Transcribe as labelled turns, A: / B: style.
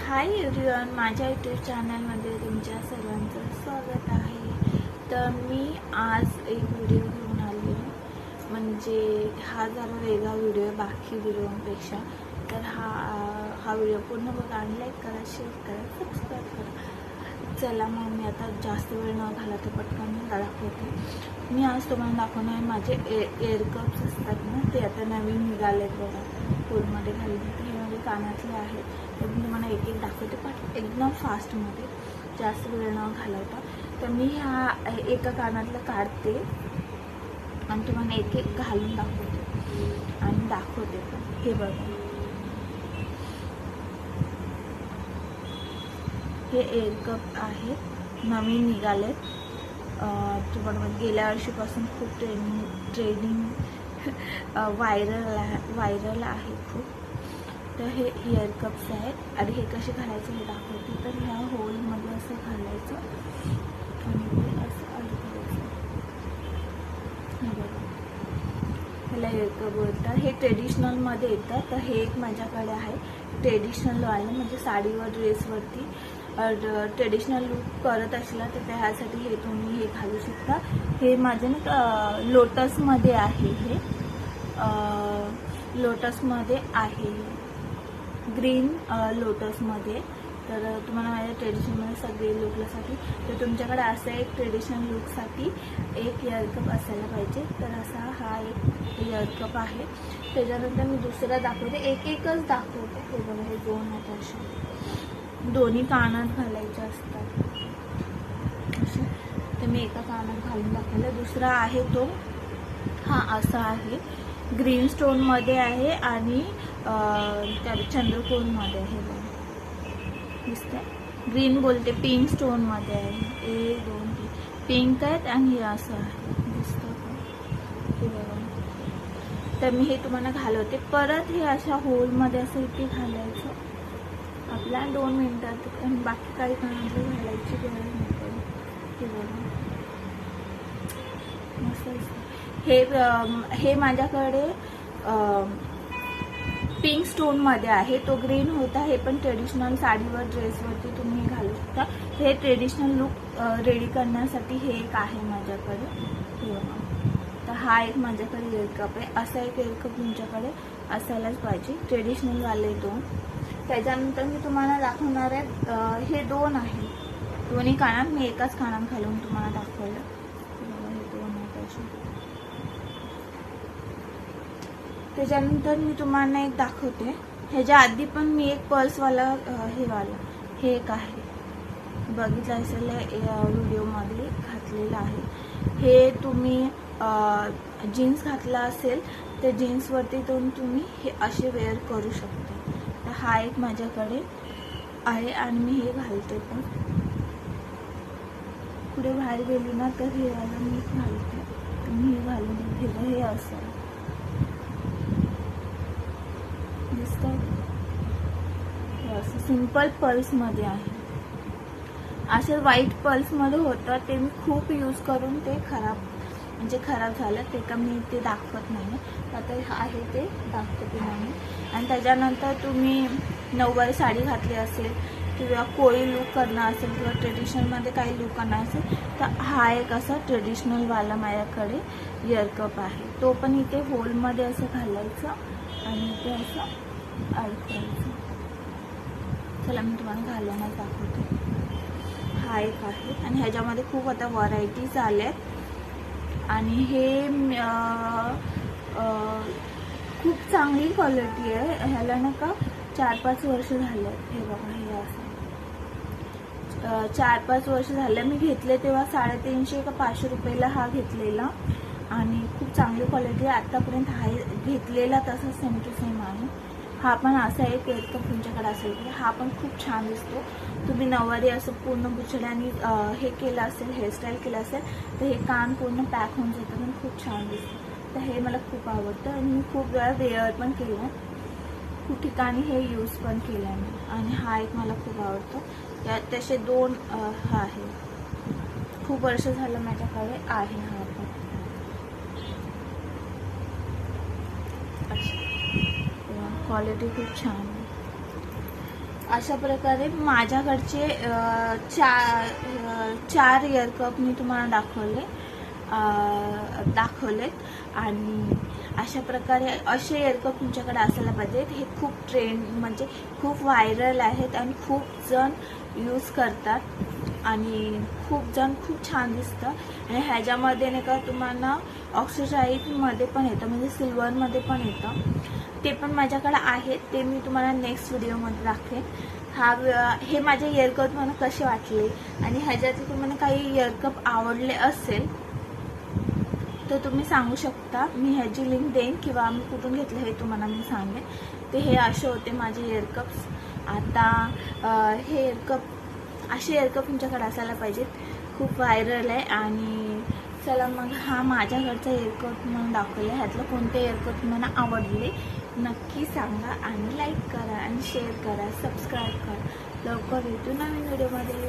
A: Hi everyone, माझ्या YouTube चॅनलमध्ये तुमच्या सर्वांचं स्वागत आहे। तर मी आज एक व्हिडिओ घेऊन आली आहे, म्हणजे हा जरा वेगळा व्हिडिओ आहे बाकी व्हिडिओपेक्षा। तर हा व्हिडिओ पूर्ण बघा आणि लाईक करा, शेअर करा, सबस्क्राईब करा। चला मग मी आता जास्त वेळ न घालवता पटकन दाखवते। मी आज तुम्हाला दाखवणार आहे माझे एअर कप्स असतात ना, ते आता नवीन निघालेत बघा, फुलमध्ये घालले। हे माझे कानातले आहेत, तर मी तुम्हाला एक एक दाखवते पण एकदम फास्टमध्ये, जास्त वेळ न घालवता। तर मी ह्या एका कानातलं काढते आणि तुम्हाला एक एक घालून दाखवते आणि दाखवते पण। हे बघा, हे एअर कप आहे, नवीन निघालेत। तुम्हाला गेल्या वर्षीपासून खूप ट्रेनिंग व्हायरल आहे खूप। तर हे इयर कप्स आहेत आणि हे कसे घालायचे हे दाखवते। तर ह्या होलमध्ये असं घालायचं आणि ते असं अडकायचं। हे बघा, ह्याला इयर कप बोलतात। हे ट्रेडिशनलमध्ये येतात। तर हे एक माझ्याकडे आहे ट्रेडिशनलवालं, म्हणजे साडीवर ड्रेसवरती ट्रेडिशनल लुक करत असला तर त्यासाठी हे तुम्ही हे घालू शकता। हे माझे ना लोटसमध्ये आहे, हे लोटसमध्ये आहे, ग्रीन लोटसमध्ये। तर तुम्हाला माझ्या ट्रेडिशनल सगळे लुकसाठी, तर तुमच्याकडे असं एक ट्रेडिशनल लुकसाठी एक इयर कप असायला पाहिजे। तर असा हा एक इयर कप आहे। त्याच्यानंतर मी दुसरा दाखवते, एक एकच दाखवते। हे बघा, हे दोन आहेत असे, दोन्ही कानात घालायचे असतात असे। तर मी एका कानात घालून दाखवलं। दुसरा आहे तो हा असा आहे, ग्रीन स्टोनमध्ये आहे आणि त्या चंद्रकोरमध्ये आहे। दिसतंय, ग्रीन बोलते, पिंक स्टोनमध्ये आहे। 1 2 3 पिंक आहेत आणि हे असं आहे, दिसतं का? हे बघा। तर मी हे तुम्हाला घालवते। परत हे अशा होलमध्ये असं इथे घालायचं आपल्या 2 मिनिटात, आणि बाकी काही कानातले घालायची गरज नाही पडत। हे बघा, मस्त दिसतं। हे माझ्याकडे पिंक स्टोनमध्ये आहे, तो ग्रीन होता। हे पण ट्रेडिशनल साडीवर ड्रेसवरती तुम्ही घालू शकता। हे ट्रेडिशनल लुक रेडी करण्यासाठी हे एक आहे माझ्याकडे। हे बघा, तर हा एक माझ्याकडे इयर कप आहे। असा एक इयर कप तुमच्याकडे असायलाच पाहिजे, ट्रेडिशनलवाले दोन। त्याच्यानंतर मी तुम्हाला दाखवणार आहे, हे दोन आहे, दोन्ही कानात मी एकाच कानात घालून तुम्हाला दाखवलं। हे दोन आहेत असे। त्याच्यानंतर मी तुम्हाला एक दाखवते, ह्याच्या आधी पण मी एक पर्सवाला हे एक आहे, बघितलं असेल व्हिडिओमध्ये घातलेलं आहे। हे तुम्ही जीन्स घातला असेल तर जीन्सवरती तुम्ही हे असे वेअर करू शकता। तर हा एक माझ्याकडे आहे आणि मी हे घालते पण, पुढे बाहेर गेली ना तर हे वाला मी घालते। तुम्ही हे घालून ठेवा, हे असं दिसतं, हे असं सिंपल पर्समध्ये आहे। असे व्हाईट पर्समध्ये होतं, ते मी खूप यूज करून ते खराब झालं, ते का मी ते दाखवत नाही। आता आहे ते दाखवते नाही। आणि त्याच्यानंतर तुम्ही नऊवारी साडी घातली असेल किंवा कोळी लुक करणार असेल किंवा ट्रेडिशनलमध्ये काही लुक करणार असेल तर हा एक असा ट्रेडिशनलवाला माझ्याकडे इयर कप आहे। तो पण इथे होलमध्ये असं घालायचं आणि ते असं अडकायचं। चला मी तुम्हाला घालूनच दाखवते। हा एक आहे आणि ह्याच्यामध्ये खूप आता व्हरायटीज आल्यात आणि हे खूप चांगली क्वालिटी आहे। ह्याला ना का 4-5 वर्ष झाले। हे बघा, हे असं 4-5 वर्ष झाले। मी घेतले तेव्हा 350 का 500 रुपयाला हा घेतलेला आणि खूप चांगली क्वालिटी आहे। आतापर्यंत हा घेतलेला तसा सेम टू सेम आहे। हा पण असा एक इयर कप तुमच्याकडे असेल तर हा पण खूप छान दिसतो। तुम्ही नऊवारी असं पूर्ण बुचड्याने हे केलं असेल, हेअरस्टाईल केलं असेल तर हे कान पूर्ण पॅक होऊन जातं आणि खूप छान दिसतं। तर हे मला खूप आवडतं आणि मी खूप वेळा वेअर पण केलं, खूप ठिकाणी हे यूज पण केलं मी। आणि हा एक मला खूप आवडतो। यात तसे दोन हा आहे, खूप वर्ष झालं माझ्याकडे आहे हा पण। क्वालिटी खूप छान आहे। अशा प्रकारे माझ्याकडचे चार इयर कप मी तुम्हाला दाखवलेत आणि अशा प्रकारे असे इयर कप तुमच्याकडे असायला पाहिजेत. हे खूप ट्रेंड म्हणजे खूप व्हायरल आहेत आणि खूप जण यूज करतात आणि खूप जण खूप छान दिसतं. आणि ह्याच्यामध्ये नाही का तुम्हाला ऑक्सिडाईजमध्ये पण येतं म्हणजे सिल्वरमध्ये पण येतं. ते पण माझ्याकडे आहेत, ते मी तुम्हाला नेक्स्ट व्हिडिओमध्ये दाखवेन. हे माझे इयरकप तुम्हाला कसे वाटले आणि ह्याच्यातले तुम्हाला काही इयरकप आवडले असेल तर तुम्ही सांगू शकता. मी ह्याची लिंक देईन किंवा मी कुठून घेतलं हे तुम्हाला मी सांगेन. ते हे असे होते माझे इयरकप्स. आता हे इयरकप असे इयरकप तुमच्याकडे असायला पाहिजेत. खूप व्हायरल आहे. आणि चला मग हा माझ्या घरचा इयरकप तुम्हाला दाखवला. ह्यातलं कोणते इयरकप तुम्हाला आवडले नक्की सांगा आणि लाईक करा आणि शेअर करा, सबस्क्राईब करा. लवकर भेटू नवीन व्हिडिओमध्ये.